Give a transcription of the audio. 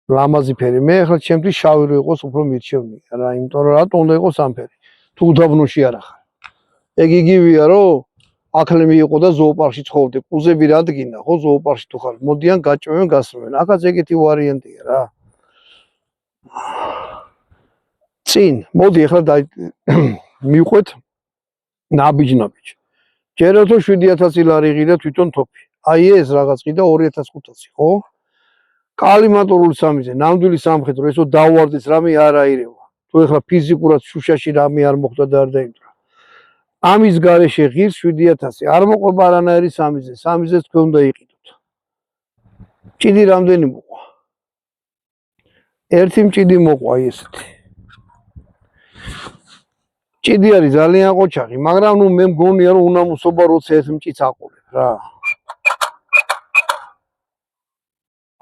ლამაზი ფერი. მე ახლა ჩემთვის შავი რო იყოს უფრო მირჩევნია რა, იმიტომ რომ რატომ უნდა იყოს ამ ფერი? თუ უდაბნოში არ ახარ. ეგ იგივეა რომ აკლე მიიყო და ზოოპარკში ცხოვრდი. ყუზები რადგინა, ხო ზოოპარკში თუ ხარ, მოდიან გაჭმევენ, გასრევენ. აქაც ეგეთი ვარიანტია რა. წინ, მოდი ახლა მივყვეთ ნაბიჯ. ჯერათო 7000 ლარი ღირა თვითონ თოფი. აი ეს რაღაც ყიდა 2500, ხო? კალიმატორული სამიზე, ნამდვილი სამხედრო, ესო დავარდეს რამე არ აირევა. თუ ახლა ფიზიკურად შუშაში რამე არ მოხდა და არ დაიმტვრა. ამის გარეშე ღირს 7000. არ მოყვება არანაირი სამიზე. სამიზეს თქვენ უნდა იყიდოთ. ჭიდი რამდენი მოყვა? ერთი მჭიდი მოყვა ესეთი. ჭიდი არის ძალიან ყოჩაღი, მაგრამ ნუ მე მგონია რომ უნამუსობა როცა ერთ მჭიდს აყოლებ რა.